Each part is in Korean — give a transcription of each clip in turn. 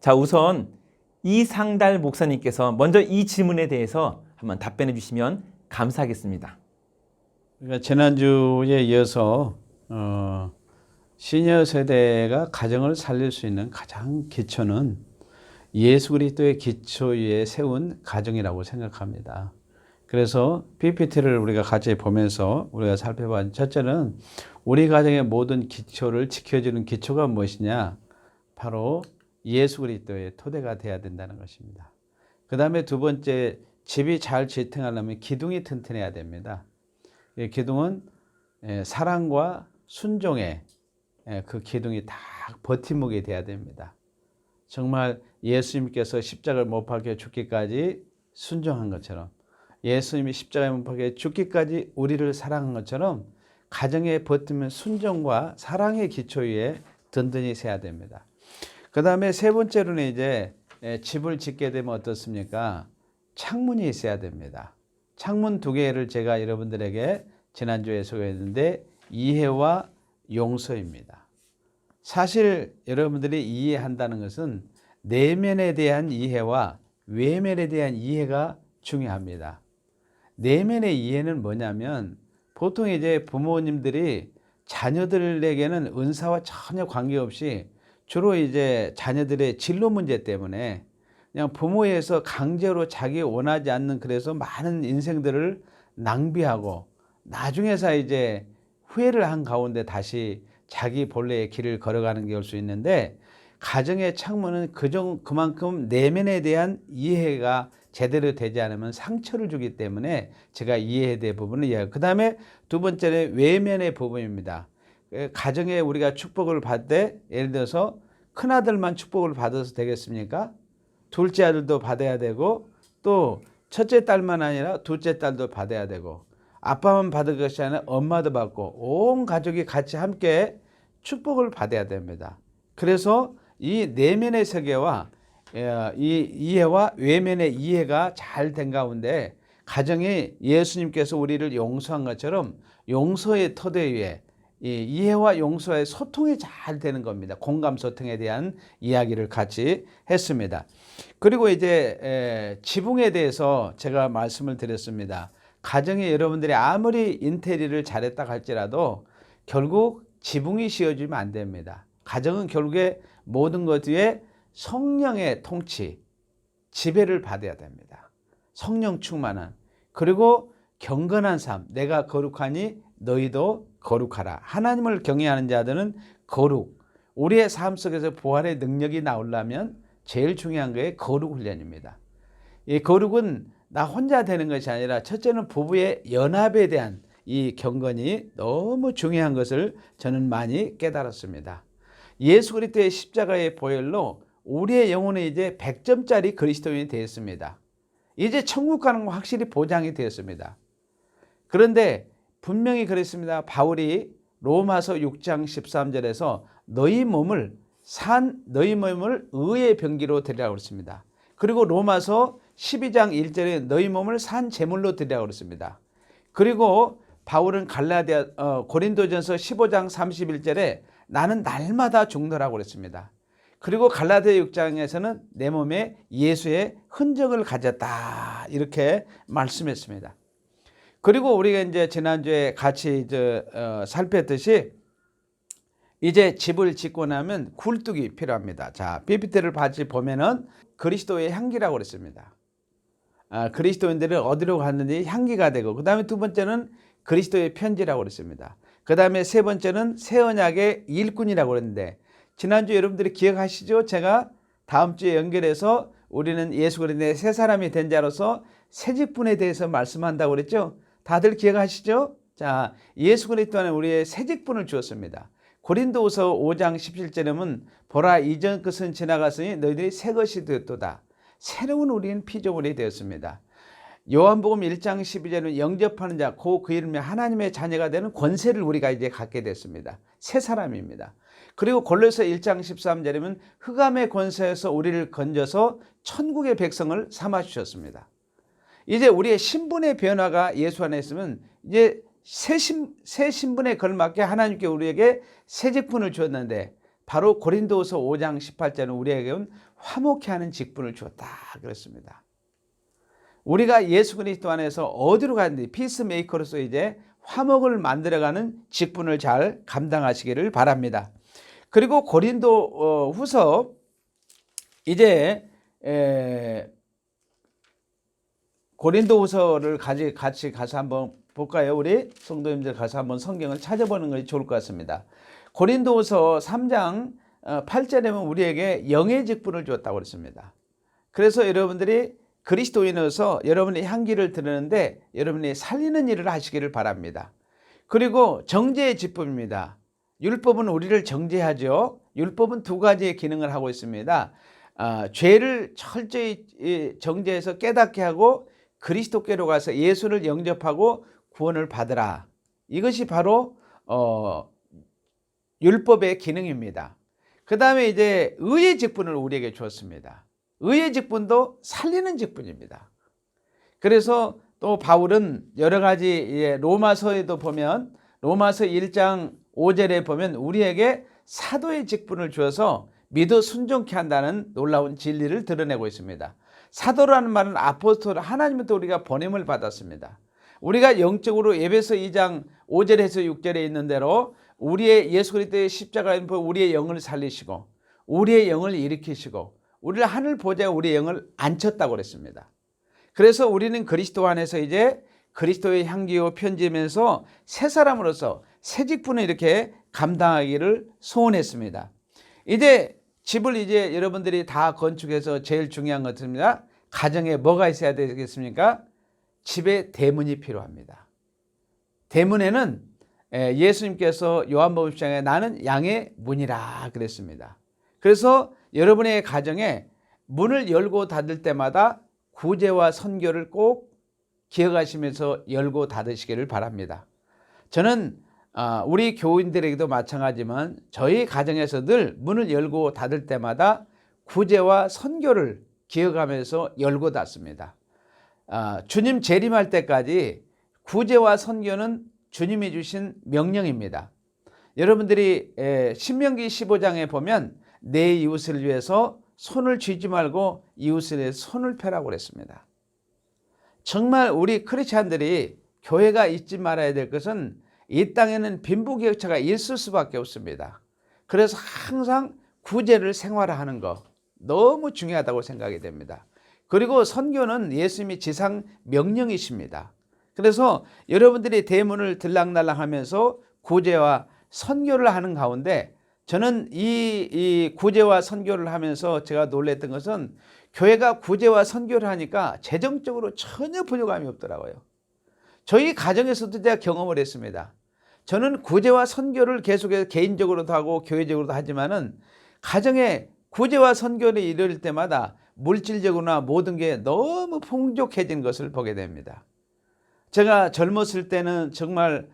자, 우선 이상달 목사님께서 먼저 이 질문에 대해서 한번 답변해 주시면 감사하겠습니다. 그러니까 지난주에 이어서 시니어 세대가 가정을 살릴 수 있는 가장 기초는 예수 그리스도의 기초 위에 세운 가정이라고 생각합니다. 그래서 PPT를 우리가 같이 보면서 우리가 살펴본 첫째는 우리 가정의 모든 기초를 지켜주는 기초가 무엇이냐? 바로 예수 그리스도의 토대가 되어야 된다는 것입니다. 그 다음에 두 번째, 집이 잘 지탱하려면 기둥이 튼튼해야 됩니다. 기둥은 사랑과 순종의 그 기둥이 다 버팀목이 돼야 됩니다. 정말 예수님께서 십자가를 못 박혀 죽기까지 순종한 것처럼, 예수님이 십자가에 못 박혀 죽기까지 우리를 사랑한 것처럼 가정에 버티면 순종과 사랑의 기초 위에 든든히 서야 됩니다. 그 다음에 세 번째로는 이제 집을 짓게 되면 어떻습니까? 창문이 있어야 됩니다. 창문 두 개를 제가 여러분들에게 지난주에 소개했는데 이해와 용서입니다. 사실 여러분들이 이해한다는 것은 내면에 대한 이해와 외면에 대한 이해가 중요합니다. 내면의 이해는 뭐냐면 보통 이제 부모님들이 자녀들에게는 은사와 전혀 관계없이 주로 이제 자녀들의 진로 문제 때문에 그냥 부모에서 강제로 자기 원하지 않는 그래서 많은 인생들을 낭비하고 나중에서 이제 후회를 한 가운데 다시 자기 본래의 길을 걸어가는 게 올 수 있는데 가정의 창문은 그만큼 내면에 대한 이해가 제대로 되지 않으면 상처를 주기 때문에 제가 이해에 대한 부분을 이해하고 그 다음에 두 번째는 외면의 부분입니다. 가정에 우리가 축복을 받을 때 예를 들어서 큰아들만 축복을 받아서 되겠습니까? 둘째 아들도 받아야 되고 또 첫째 딸만 아니라 둘째 딸도 받아야 되고 아빠만 받을 것이 아니라 엄마도 받고 온 가족이 같이 함께 축복을 받아야 됩니다. 그래서 이 내면의 세계와 이 이해와 외면의 이해가 잘 된 가운데 가정이 예수님께서 우리를 용서한 것처럼 용서의 토대 위에 이 이해와 용서의 소통이 잘 되는 겁니다. 공감 소통에 대한 이야기를 같이 했습니다. 그리고 이제 지붕에 대해서 제가 말씀을 드렸습니다. 가정에 여러분들이 아무리 인테리어를 잘했다 할지라도 결국 지붕이 씌워지면 안 됩니다. 가정은 결국에 모든 것 위에 성령의 통치, 지배를 받아야 됩니다. 성령 충만한 그리고 경건한 삶, 내가 거룩하니 너희도 거룩하라. 하나님을 경외하는 자들은 거룩, 우리의 삶 속에서 부활의 능력이 나오려면 제일 중요한 게 거룩 훈련입니다. 이 거룩은 나 혼자 되는 것이 아니라 첫째는 부부의 연합에 대한 이 경건이 너무 중요한 것을 저는 많이 깨달았습니다. 예수 그리스도의 십자가의 보혈로 우리의 영혼은 이제 100점짜리 그리스도인이 되었습니다. 이제 천국 가는 거 확실히 보장이 되었습니다. 그런데 분명히 그랬습니다. 바울이 로마서 6장 13절에서 너희 몸을 의의 병기로 드리라고 그랬습니다. 그리고 로마서 12장 1절에 너희 몸을 산 제물로 드리라고 그랬습니다. 그리고 바울은 고린도전서 15장 31절에 나는 날마다 죽노라고 그랬습니다. 그리고 갈라디아 6장에서는 내 몸에 예수의 흔적을 가졌다 이렇게 말씀했습니다. 그리고 우리가 이제 지난주에 같이 살폈듯이 이제 집을 짓고 나면 굴뚝이 필요합니다. 자, PPT를 같이 보면은 그리스도의 향기라고 그랬습니다. 그리스도인들은 어디로 갔는지 향기가 되고 그 다음에 두 번째는 그리스도의 편지라고 그랬습니다. 그 다음에 세 번째는 새 언약의 일꾼이라고 그랬는데 지난주 여러분들이 기억하시죠? 제가 다음 주에 연결해서 우리는 예수 그리스도의 새 사람이 된 자로서 새 직분에 대해서 말씀한다고 그랬죠? 다들 기억하시죠? 자, 예수 그리스도는 우리의 새 직분을 주었습니다. 고린도후서 5장 17절에는 보라 이전 것은 지나갔으니 너희들이 새 것이 되었도다. 새로운 우리는 피조물이 되었습니다. 요한복음 1장 12절은 영접하는 자, 그 이름에 하나님의 자녀가 되는 권세를 우리가 이제 갖게 됐습니다. 새 사람입니다. 그리고 골로새 1장 13절이면 흑암의 권세에서 우리를 건져서 천국의 백성을 삼아 주셨습니다. 이제 우리의 신분의 변화가 예수 안에 있으면 이제 새 신분에 걸맞게 하나님께 우리에게 새 직분을 주었는데 바로 고린도후서 5장 18절은 우리에게는 화목케 하는 직분을 주었다 그랬습니다. 우리가 예수 그리스도 안에서 어디로 가는지 피스메이커로서 이제 화목을 만들어가는 직분을 잘 감당하시기를 바랍니다. 그리고 고린도 후서 이제 고린도 후서를 같이 가서 한번 볼까요? 우리 성도님들 가서 한번 성경을 찾아보는 것이 좋을 것 같습니다. 고린도 후서 3장 8절에 보면 우리에게 영의 직분을 주었다고 그랬습니다. 그래서 여러분들이 그리스도인으로서 여러분의 향기를 드리는데 여러분이 살리는 일을 하시기를 바랍니다. 그리고 정죄의 직분입니다. 율법은 우리를 정죄하죠. 율법은 두 가지의 기능을 하고 있습니다. 죄를 철저히 정죄해서 깨닫게 하고 그리스도께로 가서 예수를 영접하고 구원을 받으라. 이것이 바로 율법의 기능입니다. 그 다음에 이제 의의 직분을 우리에게 주었습니다. 의의 직분도 살리는 직분입니다. 그래서 또 바울은 여러 가지 로마서에도 보면 로마서 1장 5절에 보면 우리에게 사도의 직분을 주어서 믿어 순종케 한다는 놀라운 진리를 드러내고 있습니다. 사도라는 말은 아포스톨, 하나님부터 우리가 보냄을 받았습니다. 우리가 영적으로 에베소 2장 5절에서 6절에 있는 대로 우리의 예수 그리스도의 십자가에 우리의 영을 살리시고 우리의 영을 일으키시고 우리를 하늘 보좌에 우리의 영을 앉혔다고 그랬습니다. 그래서 우리는 그리스도 안에서 이제 그리스도의 향기로 편지면서 새 사람으로서 새 직분을 이렇게 감당하기를 소원했습니다. 이제 집을 이제 여러분들이 다 건축해서 제일 중요한 것입니다. 가정에 뭐가 있어야 되겠습니까? 집에 대문이 필요합니다. 대문에는 예수님께서 요한복음 10장에 나는 양의 문이라 그랬습니다. 그래서 여러분의 가정에 문을 열고 닫을 때마다 구제와 선교를 꼭 기억하시면서 열고 닫으시기를 바랍니다. 저는 우리 교인들에게도 마찬가지지만 저희 가정에서 늘 문을 열고 닫을 때마다 구제와 선교를 기억하면서 열고 닫습니다. 주님 재림할 때까지 구제와 선교는 주님이 주신 명령입니다. 여러분들이 신명기 15장에 보면 내 이웃을 위해서 손을 쥐지 말고 이웃을 위해서 손을 펴라고 그랬습니다. 정말 우리 크리스찬들이 교회가 잊지 말아야 될 것은 이 땅에는 빈부격차가 있을 수밖에 없습니다. 그래서 항상 구제를 생활화하는 것 너무 중요하다고 생각이 됩니다. 그리고 선교는 예수님이 지상 명령이십니다. 그래서 여러분들이 대문을 들락날락하면서 구제와 선교를 하는 가운데 저는 이 구제와 선교를 하면서 제가 놀랬던 것은 교회가 구제와 선교를 하니까 재정적으로 전혀 부족함이 없더라고요. 저희 가정에서도 제가 경험을 했습니다. 저는 구제와 선교를 계속해서 개인적으로도 하고 교회적으로도 하지만은 가정에 구제와 선교를 이룰 때마다 물질적으로나 모든 게 너무 풍족해진 것을 보게 됩니다. 제가 젊었을 때는 정말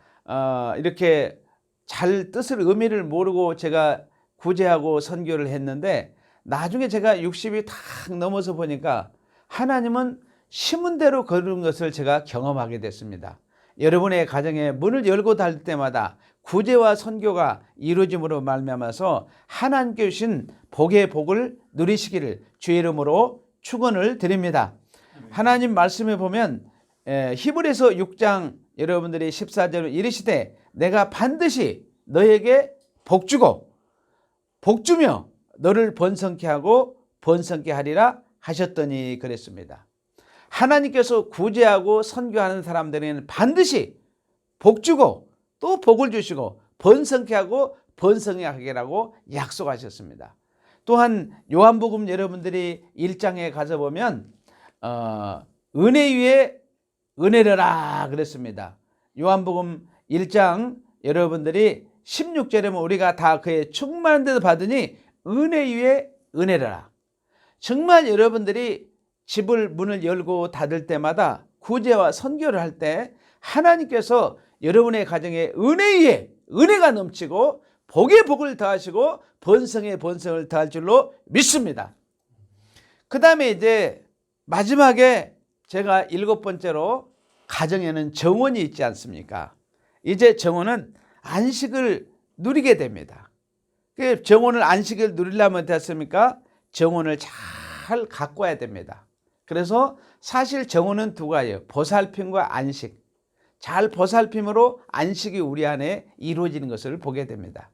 이렇게 잘 뜻을 의미를 모르고 제가 구제하고 선교를 했는데 나중에 제가 60이 탁 넘어서 보니까 하나님은 심은 대로 거두는 것을 제가 경험하게 됐습니다. 여러분의 가정에 문을 열고 닫을 때마다 구제와 선교가 이루어짐으로 말미암아서 하나님께 주신 복의 복을 누리시기를 주의 이름으로 축원을 드립니다. 하나님 말씀에 보면 히브리서 6장 여러분들이 14절로 이르시되 내가 반드시 너에게 복주고 복주며 너를 번성케 하고 번성케 하리라 하셨더니 그랬습니다. 하나님께서 구제하고 선교하는 사람들에게는 반드시 복주고 또 복을 주시고 번성케 하고 번성케 하게라고 약속하셨습니다. 또한 요한복음 여러분들이 1장에 가서 보면 은혜 위에 은혜를 그랬습니다. 요한복음 1장 여러분들이 16절에 보면 우리가 다 그의 충만한 데도 받으니 은혜 위에 은혜라. 정말 여러분들이 집을 문을 열고 닫을 때마다 구제와 선교를 할 때 하나님께서 여러분의 가정에 은혜 위에 은혜가 넘치고 복의 복을 더하시고 번성의 번성을 더할 줄로 믿습니다. 그 다음에 이제 마지막에 제가 7번째로 가정에는 정원이 있지 않습니까? 이제 정원은 안식을 누리게 됩니다. 정원을 안식을 누리려면 됐습니까? 정원을 잘 가꿔야 됩니다. 그래서 사실 정원은 두 가지예요. 보살핌과 안식. 잘 보살핌으로 안식이 우리 안에 이루어지는 것을 보게 됩니다.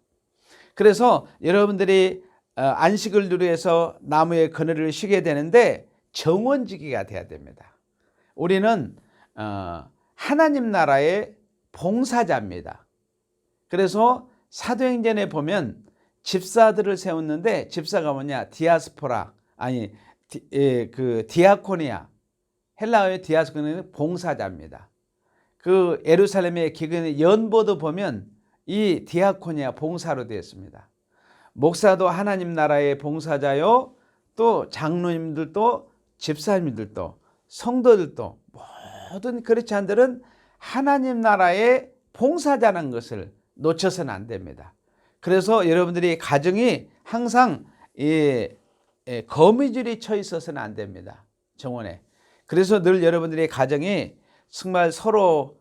그래서 여러분들이 안식을 누리해서 나무의 그늘을 쉬게 되는데 정원지기가 돼야 됩니다. 우리는 하나님 나라의 봉사자입니다. 그래서 사도행전에 보면 집사들을 세웠는데 집사가 뭐냐? 디아스포라 디아코니아, 헬라어의 디아스코니아는 봉사자입니다. 그 예루살렘의 기근의 연보도 보면 이 디아코니아 봉사로 되었습니다. 목사도 하나님 나라의 봉사자요, 또 장로님들도 집사님들도 성도들도 모든 크리스찬들은 하나님 나라의 봉사자라는 것을 놓쳐서는 안 됩니다. 그래서 여러분들이 가정이 항상 거미줄이 쳐 있어서는 안 됩니다. 정원에. 그래서 늘 여러분들의 가정이 정말 서로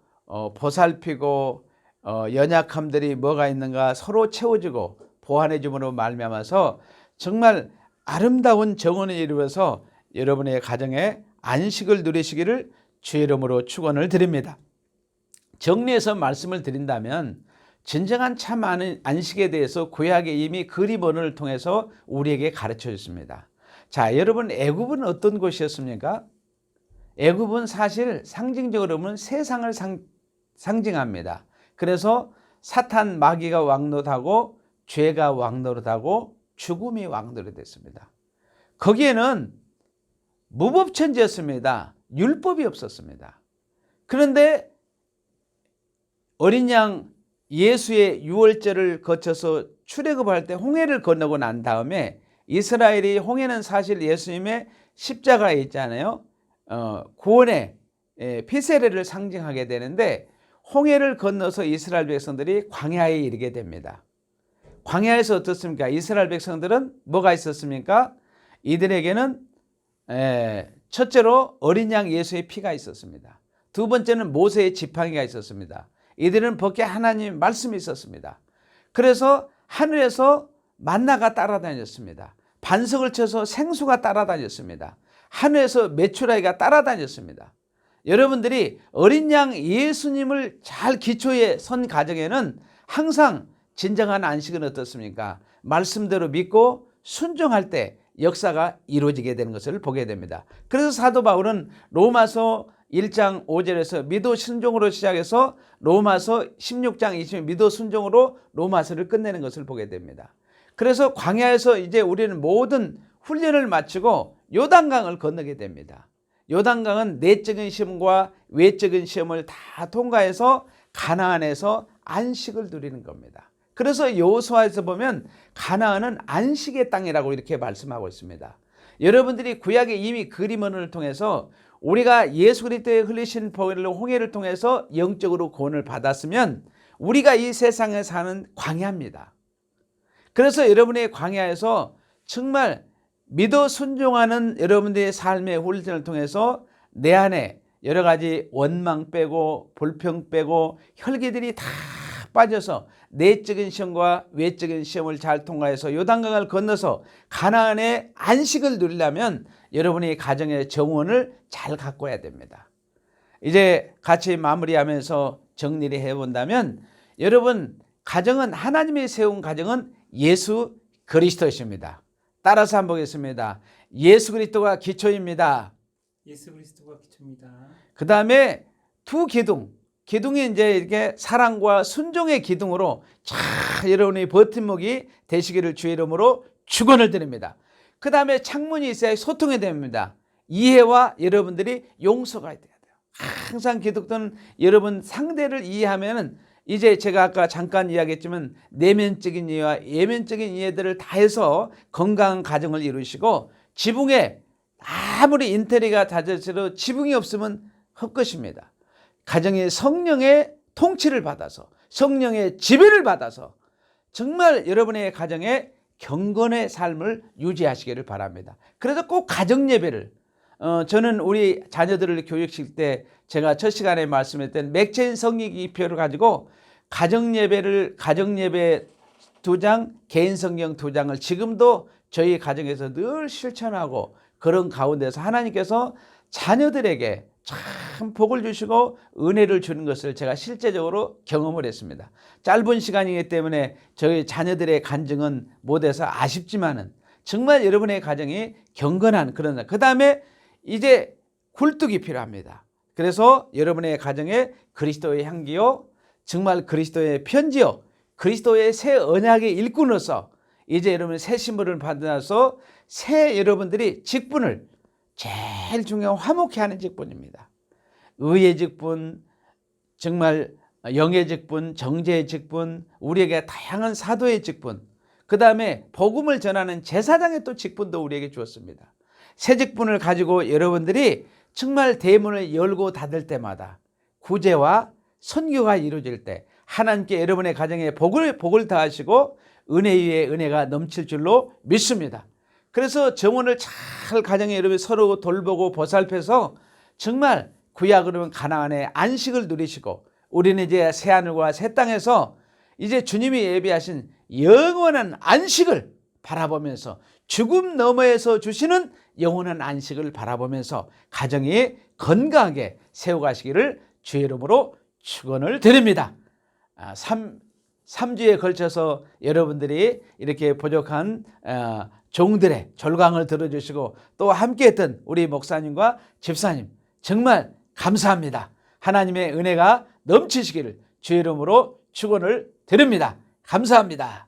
보살피고 연약함들이 뭐가 있는가 서로 채워주고 보완해줌으로 말미암아서 정말 아름다운 정원을 이루어서 여러분의 가정에 안식을 누리시기를 주의 이름으로 축원을 드립니다. 정리해서 말씀을 드린다면 진정한 참 안식에 대해서 구약에 이미 그림 언어를 통해서 우리에게 가르쳐 줬습니다. 자, 여러분 애굽은 어떤 곳이었습니까? 애굽은 사실 상징적으로 보면 세상을 상징합니다. 그래서 사탄 마귀가 왕노릇하고 죄가 왕노릇하고 죽음이 왕노릇했습니다. 거기에는 무법천지였습니다. 율법이 없었습니다. 그런데 어린 양 예수의 유월절을 거쳐서 출애굽할 때 홍해를 건너고 난 다음에 이스라엘이 홍해는 사실 예수님의 십자가에 있잖아요. 구원의 피세례를 상징하게 되는데 홍해를 건너서 이스라엘 백성들이 광야에 이르게 됩니다. 광야에서 어떻습니까? 이스라엘 백성들은 뭐가 있었습니까? 이들에게는 첫째로 어린 양 예수의 피가 있었습니다. 두 번째는 모세의 지팡이가 있었습니다. 이들은 밖에 하나님 말씀이 있었습니다. 그래서 하늘에서 만나가 따라다녔습니다. 반석을 쳐서 생수가 따라다녔습니다. 하늘에서 메추라기가 따라다녔습니다. 여러분들이 어린 양 예수님을 잘 기초에 선 가정에는 항상 진정한 안식은 어떻습니까? 말씀대로 믿고 순종할 때 역사가 이루어지게 되는 것을 보게 됩니다. 그래서 사도 바울은 로마서 1장 5절에서 믿어 순종으로 시작해서 로마서 16장 20절 믿어 순종으로 로마서를 끝내는 것을 보게 됩니다. 그래서 광야에서 이제 우리는 모든 훈련을 마치고 요단강을 건너게 됩니다. 요단강은 내적인 시험과 외적인 시험을 다 통과해서 가나안에서 안식을 누리는 겁니다. 그래서 여호수아에서 보면 가나안은 안식의 땅이라고 이렇게 말씀하고 있습니다. 여러분들이 구약에 이미 그림 언어를 통해서 우리가 예수 그리스도의 흘리신 보혈로 홍해를 통해서 영적으로 구원을 받았으면 우리가 이 세상에 사는 광야입니다. 그래서 여러분의 광야에서 정말 믿어 순종하는 여러분들의 삶의 훈련을 통해서 내 안에 여러 가지 원망 빼고 불평 빼고 혈기들이 다 빠져서 내적인 시험과 외적인 시험을 잘 통과해서 요단강을 건너서 가나안의 안식을 누리려면 여러분이 가정의 정원을 잘 가꿔야 됩니다. 이제 같이 마무리하면서 정리를 해본다면 여러분 가정은 하나님이 세운 가정은 예수 그리스도이십니다. 따라서 한번 보겠습니다. 예수 그리스도가 기초입니다. 예수 그리스도가 기초입니다. 그 다음에 두 기둥이 이제 이렇게 사랑과 순종의 기둥으로 잘 여러분의 버팀목이 되시기를 주의 이름으로 축원을 드립니다. 그 다음에 창문이 있어야 소통이 됩니다. 이해와 여러분들이 용서가 돼야 돼요. 항상 기독교는 여러분 상대를 이해하면은 이제 제가 아까 잠깐 이야기했지만 내면적인 이해와 외면적인 이해들을 다 해서 건강한 가정을 이루시고 지붕에 아무리 인테리어가 다져도 지붕이 없으면 헛것입니다. 가정의 성령의 통치를 받아서 성령의 지배를 받아서 정말 여러분의 가정에 경건의 삶을 유지하시기를 바랍니다. 그래서 꼭 가정 예배를 저는 우리 자녀들을 교육시킬 때 제가 첫 시간에 말씀했던 맥체인 성기표를 가지고 가정 예배 2장, 개인 성경 2장을 지금도 저희 가정에서 늘 실천하고 그런 가운데서 하나님께서 자녀들에게 참 복을 주시고 은혜를 주는 것을 제가 실제적으로 경험을 했습니다. 짧은 시간이기 때문에 저희 자녀들의 간증은 못해서 아쉽지만은 정말 여러분의 가정이 경건한 그런, 그 다음에 이제 굴뚝이 필요합니다. 그래서 여러분의 가정에 그리스도의 향기요, 정말 그리스도의 편지요, 그리스도의 새 언약의 일꾼으로서 이제 여러분 새 신분을 받아서 새 여러분들이 직분을 제일 중요한 화목케 하는 직분입니다. 의의 직분, 정말 영의 직분, 정죄의 직분, 우리에게 다양한 사도의 직분, 그 다음에 복음을 전하는 제사장의 또 직분도 우리에게 주었습니다. 새 직분을 가지고 여러분들이 정말 대문을 열고 닫을 때마다 구제와 선교가 이루어질 때 하나님께 여러분의 가정에 복을 더하시고 은혜 위에 은혜가 넘칠 줄로 믿습니다. 그래서 정원을 잘 가정에 여러분 서로 돌보고 보살펴서 정말 구약으로 가나안의 안식을 누리시고 우리는 이제 새하늘과 새 땅에서 이제 주님이 예비하신 영원한 안식을 바라보면서 죽음 너머에서 주시는 영원한 안식을 바라보면서 가정이 건강하게 세워가시기를 주의 이름으로 축원을 드립니다. 3주에 걸쳐서 여러분들이 이렇게 부족한 종들의 절강을 들어주시고 또 함께했던 우리 목사님과 집사님 정말 감사합니다. 하나님의 은혜가 넘치시기를 주의 이름으로 축원을 드립니다. 감사합니다.